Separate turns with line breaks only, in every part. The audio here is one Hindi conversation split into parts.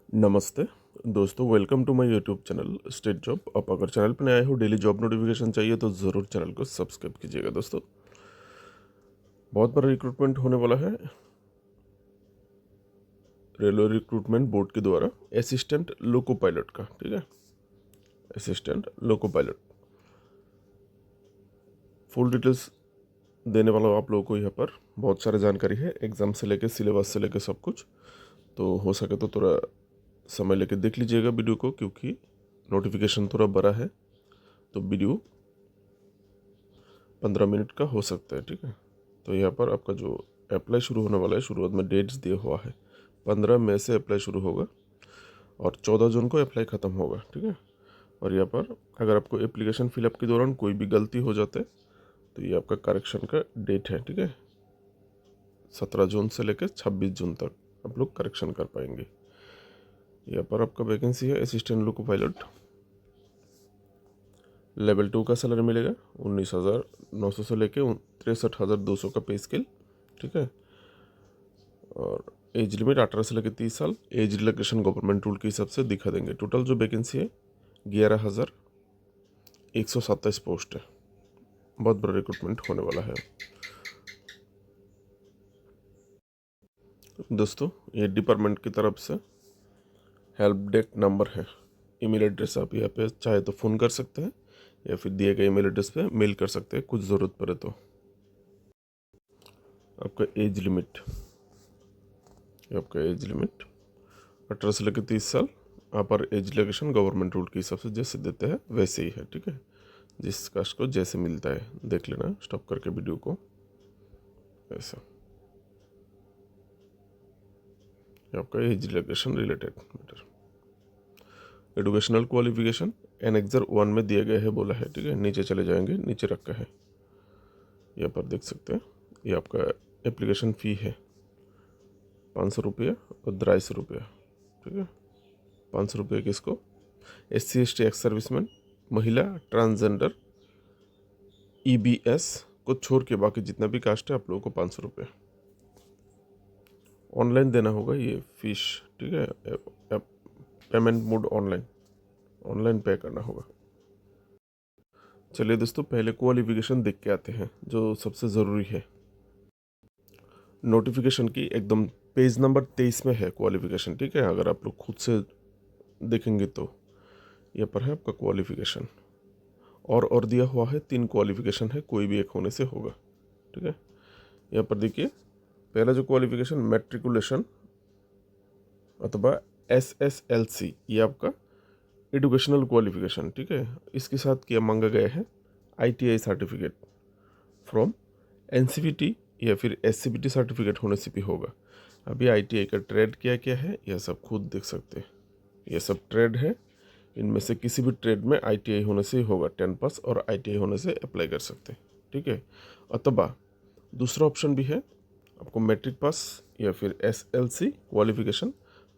नमस्ते दोस्तों, welcome to my YouTube channel state job. आप अगर चैनल पर नए आए हो, डेली जॉब नोटिफिकेशन चाहिए तो ज़रूर चैनल को सब्सक्राइब कीजिएगा। दोस्तों, बहुत बड़ा रिक्रूटमेंट होने वाला है रेलवे रिक्रूटमेंट बोर्ड के द्वारा असिस्टेंट लोको पायलट का। ठीक है, assistant loco pilot full details देने वाला हूँ आप लोगों को। यहाँ पर बहुत सारी जानकारी है, एग्ज़ाम से लेके सिलेबस से लेके सब कुछ। तो हो सके तो थोड़ा समय लेके देख लीजिएगा वीडियो को, क्योंकि नोटिफिकेशन थोड़ा बड़ा है तो वीडियो 15 मिनट का हो सकता है। ठीक है, तो यहाँ पर आपका जो अप्लाई शुरू होने वाला है, शुरुआत में डेट्स दिया हुआ है 15 मई से अप्लाई शुरू होगा और 14 जून को अप्लाई ख़त्म होगा। ठीक है, और यहाँ पर अगर आपको एप्लीकेशन फिलअप के दौरान कोई भी गलती हो जाता है तो ये आपका करेक्शन का डेट है। ठीक है, 17 जून से लेकर 26 जून तक आप लोग करेक्शन कर पाएंगे। यहाँ पर आपका वैकेंसी है असिस्टेंट लोको पायलट। लेवल 2 का सैलरी मिलेगा 19,900 से लेके 63,200 का पे स्केल। ठीक है, और एज लिमिट 18 से लेकर 30 साल। एज रिलैक्सेशन गवर्नमेंट रूल के हिसाब से दिखा देंगे। टोटल जो वैकेंसी है 11,127 पोस्ट है। बहुत बड़ा रिक्रूटमेंट होने वाला है दोस्तों। ये डिपार्टमेंट की तरफ से हेल्प डेस्क नंबर है। ईमेल एड्रेस आप यहाँ पे चाहे तो फ़ोन कर सकते हैं या फिर दिए गए ईमेल एड्रेस पे मेल कर सकते हैं कुछ ज़रूरत पड़े तो। आपका एज लिमिट 18 से लेकर 30 साल। आप पर एज रिलैक्सेशन गवर्नमेंट रूल के हिसाब से जैसे देते हैं वैसे ही है। ठीक है, जिस कास्ट को जैसे मिलता है देख लेना स्टॉप करके वीडियो को। ऐसा आपका age relaxation related matter. Educational qualification annexure 1 में दिए गए हैं बोला है। ठीक है, नीचे चले जाएंगे, नीचे रखा है, यहाँ पर देख सकते हैं। ये आपका एप्लीकेशन फ़ी है 500 रुपया और 250 रुपया। ठीक है, 500 रुपये किसको? SC ST एक्स सर्विसमैन, महिला, ट्रांसजेंडर, EBS को छोड़ के बाकी जितना भी कास्ट है आप लोगों को 500 रुपये ऑनलाइन देना होगा ये फीस। ठीक है, पेमेंट मोड ऑनलाइन पे करना होगा। चलिए दोस्तों, पहले क्वालिफिकेशन देख के आते हैं जो सबसे ज़रूरी है। नोटिफिकेशन की एकदम पेज नंबर 23 में है क्वालिफिकेशन। ठीक है, अगर आप लोग खुद से देखेंगे तो यहाँ पर है आपका क्वालिफिकेशन और दिया हुआ है 3 क्वालिफिकेशन है, कोई भी एक होने से होगा। ठीक है, यहाँ पर देखिए पहला जो क्वालिफिकेशन मैट्रिकुलेशन अथवा SSLC, ये आपका एजुकेशनल क्वालिफिकेशन। ठीक है, इसके साथ क्या मांगा गया है? ITI सर्टिफिकेट फ्रॉम NCVT या फिर SCVT सर्टिफिकेट होने से भी होगा। अभी ITI का ट्रेड क्या क्या है यह सब खुद देख सकते हैं। यह सब ट्रेड है, इनमें से किसी भी ट्रेड में ITI होने से ही होगा। 10 पास और ITI होने से अप्लाई कर सकते हैं। ठीक है, अथवा दूसरा ऑप्शन भी है, आपको मैट्रिक पास या फिर SLC क्वालिफिकेशन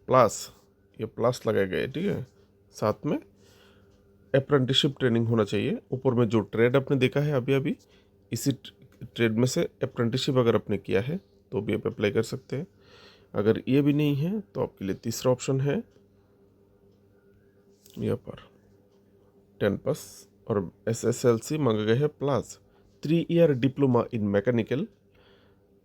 प्लस, ये प्लस लगाया गया है। ठीक है, साथ में अप्रेंटिसशिप ट्रेनिंग होना चाहिए। ऊपर में जो ट्रेड आपने देखा है अभी अभी, इसी ट्रेड में से अप्रेंटिसशिप अगर आपने किया है तो भी आप अप्लाई कर सकते हैं। अगर ये भी नहीं है तो आपके लिए तीसरा ऑप्शन है यहाँ पर 10 पास और SSLC मांगा गया है plus 3 year diploma in mechanical,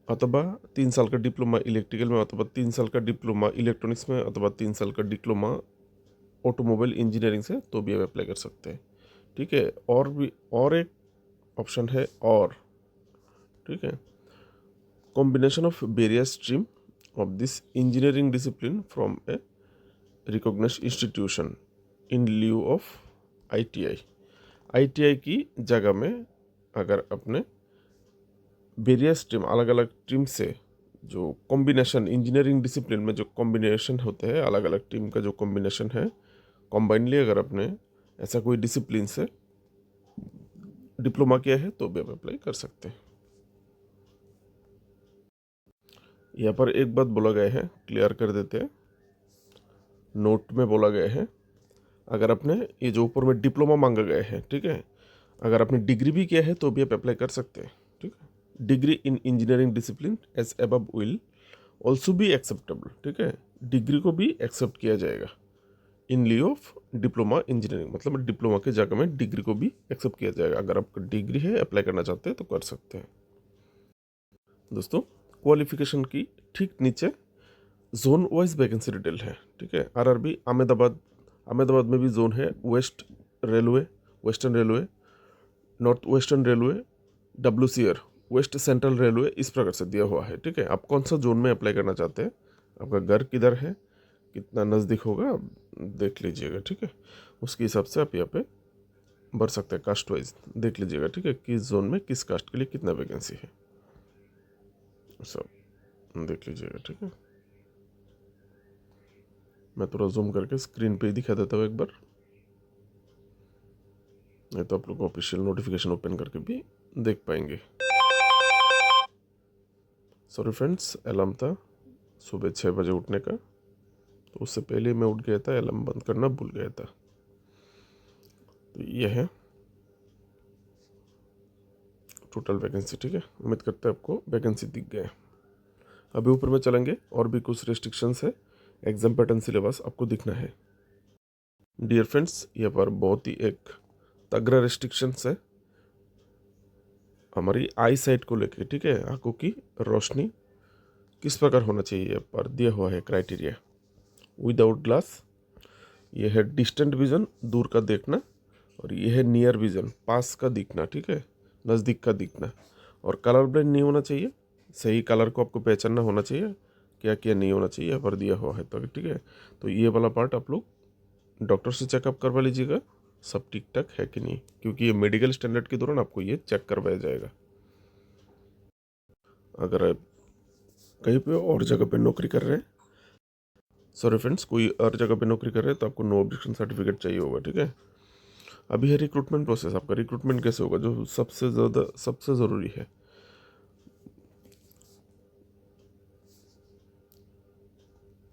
अथवा 3 साल का डिप्लोमा इलेक्ट्रिकल में, अथवा 3 साल का डिप्लोमा इलेक्ट्रॉनिक्स में, अथवा 3 साल का डिप्लोमा ऑटोमोबाइल इंजीनियरिंग से, तो भी आप अप्लाई कर सकते हैं। ठीक है, और भी और एक ऑप्शन है और। ठीक है, combination of various stream of this engineering discipline from a recognised institution in lieu of ITI की जगह में अगर अपने वेरियस स्ट्रीम, अलग अलग स्ट्रीम से जो कॉम्बिनेशन इंजीनियरिंग डिसिप्लिन में जो कॉम्बिनेशन होते हैं, अलग अलग टीम का जो कॉम्बिनेशन है, कॉम्बाइनली अगर अपने ऐसा कोई डिसिप्लिन से डिप्लोमा किया है तो भी आप अप्लाई कर सकते हैं। यहाँ पर एक बात बोला गया है, क्लियर कर देते हैं। नोट में बोला गया है, अगर आपने ये जो ऊपर में डिप्लोमा मांगा गया है, ठीक है, अगर आपने डिग्री भी किया है तो भी आप अप्लाई कर सकते हैं। ठीक है, degree in engineering discipline as above will also भी एक्सेप्टेबल, ठीक है, डिग्री को भी एक्सेप्ट किया जाएगा in lieu of diploma engineering, मतलब डिप्लोमा के जगह में डिग्री को भी एक्सेप्ट किया जाएगा। अगर आपका डिग्री है, अप्लाई करना चाहते हैं तो कर सकते हैं। दोस्तों, क्वालिफिकेशन की ठीक नीचे जोन वाइज वैकेंसी डिटेल है, ठीक है। आरआरबी अहमदाबाद, अहमदाबाद में भी जोन है, west railway, western railway, north western railway, WCR, west central railway, इस प्रकार से दिया हुआ है, ठीक है। आप कौन सा जोन में अप्लाई करना चाहते हैं, आपका घर किधर है, कितना नज़दीक होगा, आप देख लीजिएगा, ठीक है। उसके हिसाब से आप यहाँ पे भर सकते हैं, कास्ट वाइज देख लीजिएगा, ठीक है, किस जोन में किस कास्ट के लिए कितना वैकेंसी है, सब देख लीजिएगा, ठीक है। मैं थोड़ा जूम करके स्क्रीन पे ही दिखा देता हूँ एक बार, नहीं तो आप लोग ऑफिशियल नोटिफिकेशन ओपन करके भी देख पाएंगे। सॉरी फ्रेंड्स, अलार्म था सुबह 6 बजे उठने का, तो उससे पहले मैं उठ गया था, अलार्म बंद करना भूल गया था। तो ये है टोटल वैकेंसी, ठीक है। उम्मीद करते हैं आपको वैकेंसी दिख गए। अभी ऊपर में चलेंगे, और भी कुछ रेस्ट्रिक्शंस है, एग्जाम पैटर्न सिलेबस आपको दिखना है। डियर फ्रेंड्स, यहाँ पर बहुत ही एक तगड़ा रेस्ट्रिक्शंस है हमारी आई साइट को लेके, ठीक है। आंखों की रोशनी किस प्रकार होना चाहिए, यहाँ पर दिया हुआ है क्राइटेरिया। विदाउट ग्लास, ये है डिस्टेंट विजन, दूर का देखना, और ये है नियर विजन, पास का दिखना, ठीक है, नज़दीक का दिखना। और कलर ब्लाइंड नहीं होना चाहिए, सही कलर को आपको पहचानना होना चाहिए, क्या क्या नहीं होना चाहिए यहाँ पर दिया हुआ है, तो ठीक है। तो ये वाला पार्ट आप लोग डॉक्टर से चेकअप करवा लीजिएगा, सब ठीक ठाक है कि नहीं, क्योंकि ये मेडिकल स्टैंडर्ड के दौरान आपको ये चेक करवाया जाएगा। अगर आप कहीं पे और जगह पे नौकरी कर रहे हैं, सॉरी फ्रेंड्स, कोई और जगह पे नौकरी कर रहे हैं तो आपको नो ऑब्जेक्शन सर्टिफिकेट चाहिए होगा, ठीक है। अभी है रिक्रूटमेंट प्रोसेस, आपका रिक्रूटमेंट कैसे होगा, जो सबसे ज़रूरी है।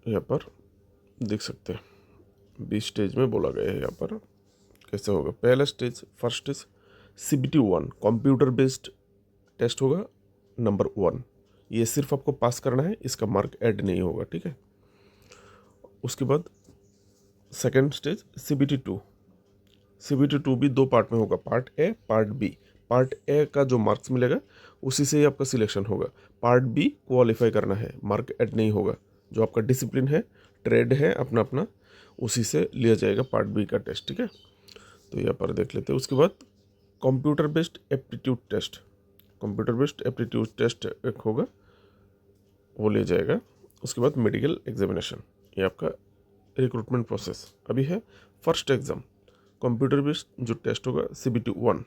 यहाँ पर देख सकते हैं 20 स्टेज में बोला गया है, यहाँ पर कैसे होगा। पहला stage, first stage CBT-1 computer based test होगा, नंबर 1। ये सिर्फ आपको पास करना है, इसका मार्क ऐड नहीं होगा, ठीक है। उसके बाद सेकेंड स्टेज CBT-2 भी 2 पार्ट में होगा, part A, part B. Part A का जो मार्क्स मिलेगा उसी से ही आपका सिलेक्शन होगा। पार्ट बी क्वालिफाई करना है, मार्क ऐड नहीं होगा। जो आपका डिसिप्लिन है, ट्रेड है अपना अपना, उसी से लिया जाएगा पार्ट बी का टेस्ट, ठीक है। तो यहाँ पर देख लेते हैं। उसके बाद computer based aptitude test, computer based aptitude test एक होगा, वो ले जाएगा। उसके बाद मेडिकल एग्जामिनेशन, ये आपका रिक्रूटमेंट प्रोसेस। अभी है फर्स्ट एग्ज़ाम, कंप्यूटर बेस्ड जो टेस्ट होगा CBT-1।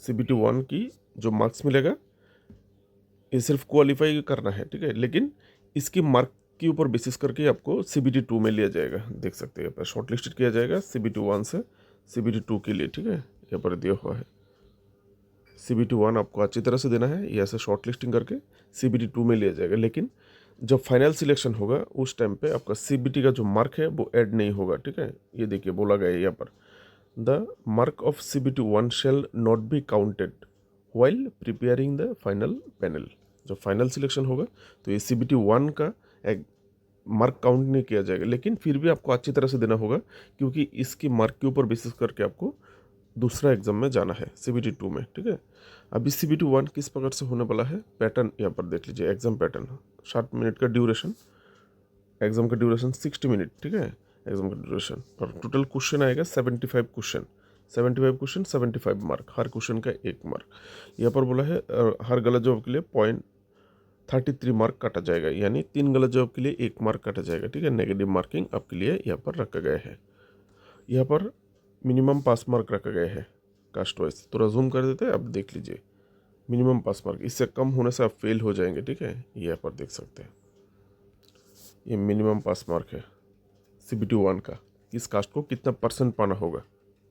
CBT-1 की जो मार्क्स मिलेगा, ये सिर्फ क्वालिफाई करना है, ठीक है, लेकिन इसकी मार्क के ऊपर बेसिस करके आपको CBT-2 में लिया जाएगा। देख सकते हैं यहाँ पर शॉर्ट लिस्टेड किया जाएगा CBT-1 से CBT-2 के लिए, ठीक है, यहाँ पर दिया हुआ है। CBT-1 आपको अच्छी तरह से देना है, यहाँ से शॉर्ट लिस्टिंग करके CBT-2 में लिया जाएगा। लेकिन जब फाइनल सिलेक्शन होगा उस टाइम पे आपका CBT का जो मार्क है वो ऐड नहीं होगा, ठीक है। ये देखिए बोला गया है यहाँ पर, the mark of CBT-1 shall not be counted while preparing the final panel. जब फाइनल सिलेक्शन होगा तो ये CBT-1 का एक मार्क काउंट नहीं किया जाएगा, लेकिन फिर भी आपको अच्छी तरह से देना होगा, क्योंकि इसकी मार्क के ऊपर बेसिस करके आपको दूसरा एग्जाम में जाना है CBT-2 में, ठीक है। अभी CBT-1 किस प्रकार से होने वाला है, पैटर्न यहाँ पर देख लीजिए। एग्जाम पैटर्न 60 मिनट का ड्यूरेशन, एग्जाम का ड्यूरेशन 60 मिनट, ठीक है, एग्जाम का ड्यूरेशन। और टोटल क्वेश्चन आएगा 75 क्वेश्चन, 75 क्वेश्चन 75 मार्क, हर क्वेश्चन का 1 मार्क। यहाँ पर बोला है हर गलत जवाब के लिए 0.33 मार्क काटा जाएगा, यानी 3 गलत जवाब के लिए 1 मार्क काटा जाएगा, ठीक है। नेगेटिव मार्किंग आपके लिए यहाँ पर रखा गया है। यहाँ पर मिनिमम पास मार्क रखा गया है कास्ट वाइज, थोड़ा जूम कर देते हैं, आप देख लीजिए। मिनिमम पास मार्क, इससे कम होने से आप फेल हो जाएंगे, ठीक है। ये यहाँ पर देख सकते हैं, ये मिनिमम पास मार्क है CBT-1 का, इस कास्ट को कितना परसेंट पाना होगा,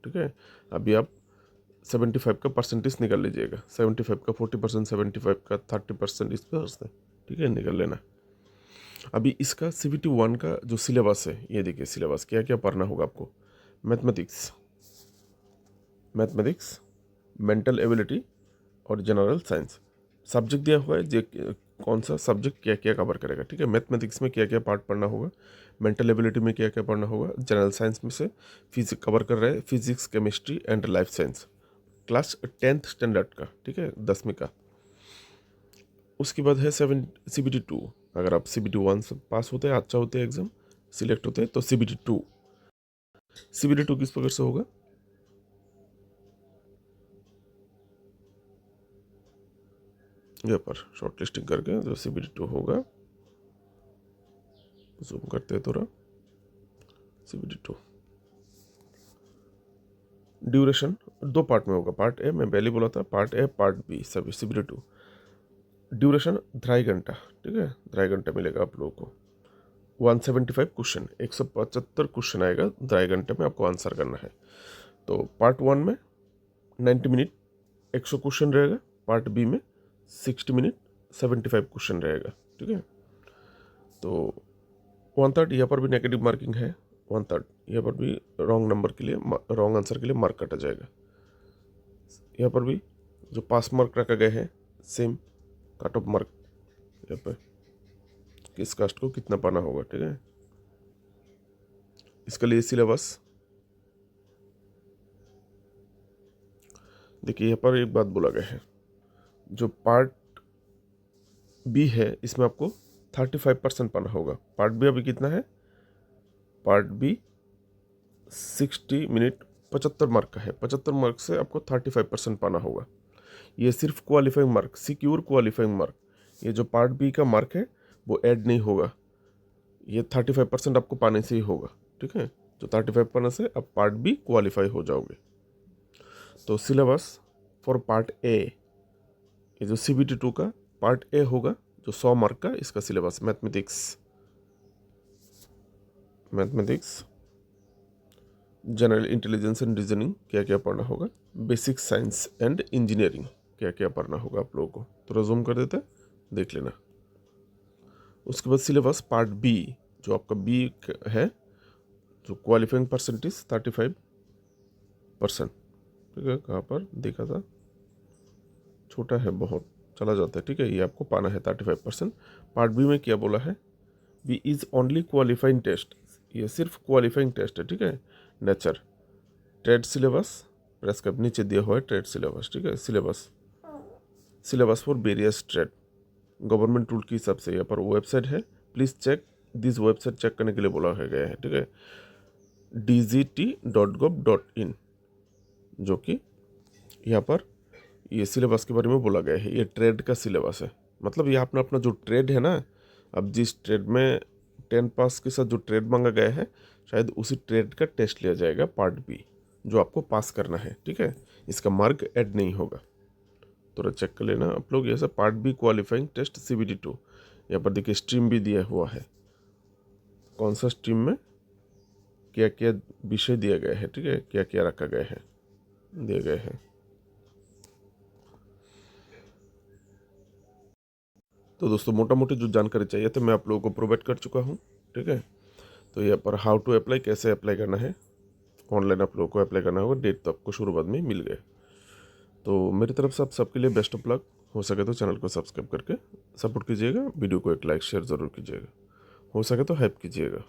ठीक है। अभी आप 75 का परसेंटेज निकाल लीजिएगा, 75 का 40%, 75 का 30%, इस पर से, ठीक है, निकाल लेना। अभी इसका CBT-1 का जो सिलेबस है, ये देखिए सिलेबस क्या क्या पढ़ना होगा आपको। मैथमेटिक्स, मेंटल एबिलिटी और जनरल साइंस, सब्जेक्ट दिया हुआ है जो कौन सा सब्जेक्ट क्या क्या कवर करेगा, ठीक है। मैथमेटिक्स में क्या क्या पार्ट पढ़ना होगा, मेंटल एबिलिटी में क्या क्या पढ़ना होगा, जनरल साइंस में से फिजिक्स कवर कर रहा है, physics, chemistry and life science, class 10th standard का, ठीक है, 10वीं का। उसके बाद है CBT 2। अगर आप CBT 1 से पास होते हैं, अच्छा होते हैं, एग्जाम सिलेक्ट होते हैं, तो CBT 2 किस प्रकार से होगा, यहाँ पर शॉर्ट लिस्टिंग करके जो CBT 2 होगा, जूम करते हैं थोड़ा। CBT 2 ड्यूरेशन 2 पार्ट में होगा। पार्ट ए मैं पहले बोला था, पार्ट ए पार्ट बी सभी CBT 2। ड्यूरेशन 2.5 घंटा, ठीक है, 2.5 घंटा मिलेगा आप लोगों को। 175 क्वेश्चन, 175 क्वेश्चन आएगा, 2.5 घंटे में आपको आंसर करना है। तो पार्ट 1 में 90 मिनट 100 क्वेश्चन रहेगा, पार्ट बी में 60 मिनट 75 क्वेश्चन रहेगा, ठीक है। तो 1/3 यहाँ पर भी नेगेटिव मार्किंग है, 1/3 यहाँ पर भी रॉन्ग नंबर के लिए, रॉन्ग आंसर के लिए मार्क काटा जाएगा। यहाँ पर भी जो पास मार्क रखा गया है सेम कट ऑफ मार्क, यहाँ पे किस कास्ट को कितना पाना होगा, ठीक है। इसके लिए सिलेबस देखिए, यहाँ पर एक बात बोला गया है, जो पार्ट बी है इसमें आपको 35% पाना होगा। पार्ट बी अभी कितना है, पार्ट बी 60 मिनट 75 मार्क का है, 75 मार्क से आपको 35% पाना होगा। ये सिर्फ qualifying mark, secure qualifying mark, ये जो पार्ट बी का मार्क है वो ऐड नहीं होगा, ये 35% आपको पाने से ही होगा, ठीक है। जो 35 पाने से आप पार्ट बी क्वालिफाई हो जाओगे। तो सिलेबस फॉर पार्ट ए, ये जो CBT 2 का पार्ट ए होगा, जो 100 मार्क का, इसका syllabus mathematics, general intelligence and reasoning क्या क्या पढ़ना होगा, बेसिक साइंस एंड इंजीनियरिंग क्या क्या पढ़ना होगा आप लोगों को। तो रिज्यूम कर देते हैं, देख लेना। उसके बाद सिलेबस पार्ट बी, जो आपका बी है, जो क्वालिफाइंग परसेंटेज 35%, ठीक है। कहाँ पर देखा था, छोटा है बहुत, चला जाता है, ठीक है। ये आपको पाना है 35%। पार्ट बी में क्या बोला है, B is only qualifying test, ये सिर्फ क्वालिफाइंग टेस्ट है, ठीक है। नेचर, ट्रेड सिलेबस, प्रेस्क्राइब नीचे दिया हुआ है ट्रेड सिलेबस, ठीक है। Syllabus for various trade, government rule के हिसाब से यहाँ पर वेबसाइट है, please check this website, check करने के लिए बोला गया है, ठीक है। dgt.gov.in, जो कि यहाँ पर ये सिलेबस के बारे में बोला गया है। ये ट्रेड का सिलेबस है, मतलब ये अपना अपना जो ट्रेड है ना, अब जिस ट्रेड में 10 पास के साथ जो ट्रेड मांगा गया है, शायद उसी ट्रेड का टेस्ट लिया जाएगा पार्ट बी, जो आपको पास करना है, ठीक है। इसका मार्क ऐड नहीं होगा, थोड़ा चेक कर लेना आप लोग। ऐसा part B qualifying test CBT 2, यहाँ पर देखिए स्ट्रीम भी दिया हुआ है, कौन सा स्ट्रीम में क्या क्या विषय दिया गया है, ठीक है, क्या क्या रखा गया है, दिए गए हैं। तो दोस्तों मोटा मोटी जो जानकारी चाहिए था मैं आप लोगों को प्रोवाइड कर चुका हूँ, ठीक है। तो यहाँ पर हाउ टू अप्लाई, कैसे अप्लाई करना है, ऑनलाइन आप लोगों को अप्लाई करना होगा, डेट तो आपको शुरुआत में मिल गए। तो मेरी तरफ से आप सबके लिए बेस्ट ऑफ लक। हो सके तो चैनल को सब्सक्राइब करके सपोर्ट कीजिएगा, वीडियो को एक लाइक शेयर ज़रूर कीजिएगा, हो सके तो हेल्प कीजिएगा।